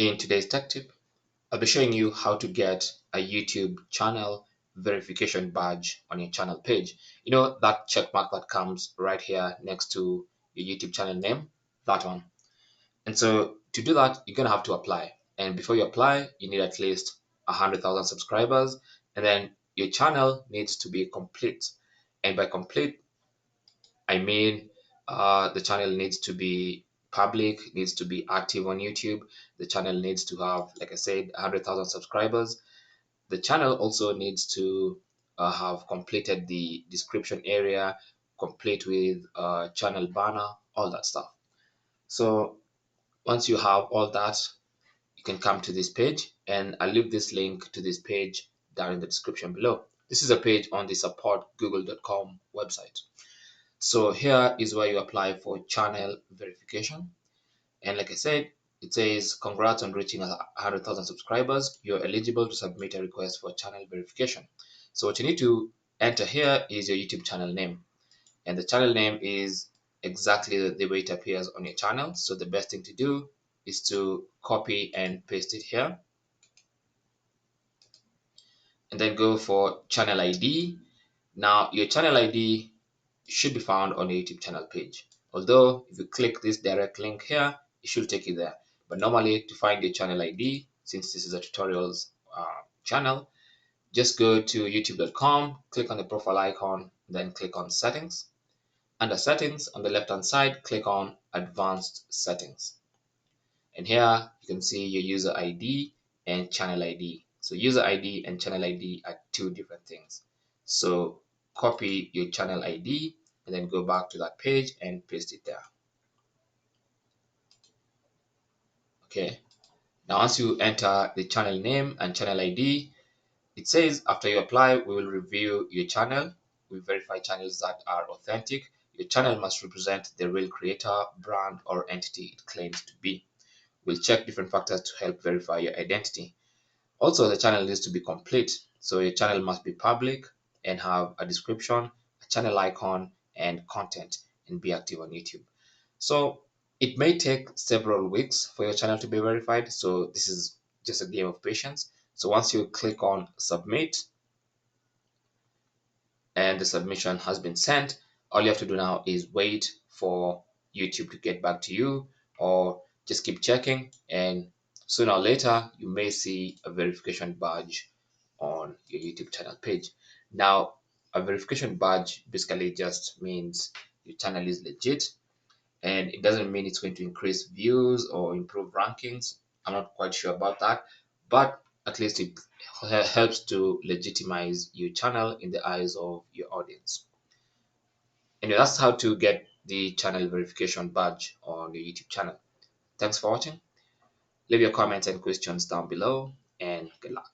In today's tech tip, I'll be showing you how to get a YouTube channel verification badge on your channel page. You know that check mark that comes right here next to your YouTube channel name, that one. And so to do that, you're gonna have to apply. And before you apply, you need at least 100,000 subscribers, and then your channel needs to be complete. And by complete, I mean the channel needs to be public, needs to be active on YouTube. The channel needs to have, like I said, 100,000 subscribers. The channel also needs to have completed the description area, complete with channel banner, all that stuff. So once you have all that, you can come to this page, and I'll leave this link to this page down in the description below. This is a page on the supportgoogle.com website. So here is where you apply for channel verification. And like I said, it says, congrats on reaching 100,000 subscribers. You're eligible to submit a request for channel verification. So what you need to enter here is your YouTube channel name. And the channel name is exactly the way it appears on your channel. So the best thing to do is to copy and paste it here. And then go for channel ID. Now your channel ID should be found on your YouTube channel page. Although if you click this direct link here, it should take you there. But normally to find your channel ID, since this is a tutorials channel, just go to youtube.com, click on the profile icon, then click on settings. Under settings on the left hand side, click on advanced settings. And here you can see your user ID and channel ID. So user ID and channel ID are two different things. So copy your channel ID and then go back to that page and paste it there. Okay. Now once you enter the channel name and channel ID, it says after you apply, we will review your channel. We verify channels that are authentic. Your channel must represent the real creator, brand, or entity it claims to be. We'll check different factors to help verify your identity. Also, the channel needs to be complete. So your channel must be public and have a description, a channel icon, and content, and be active on YouTube. So it may take several weeks for your channel to be verified. So this is just a game of patience. So once you click on submit and the submission has been sent, all you have to do now is wait for YouTube to get back to you, or just keep checking, and sooner or later you may see a verification badge on your YouTube channel page. Now, a verification badge basically just means your channel is legit, and it doesn't mean it's going to increase views or improve rankings. I'm not quite sure about that, but at least it helps to legitimize your channel in the eyes of your audience. And that's how to get the channel verification badge on your YouTube channel. Thanks for watching. Leave your comments and questions down below, and good luck.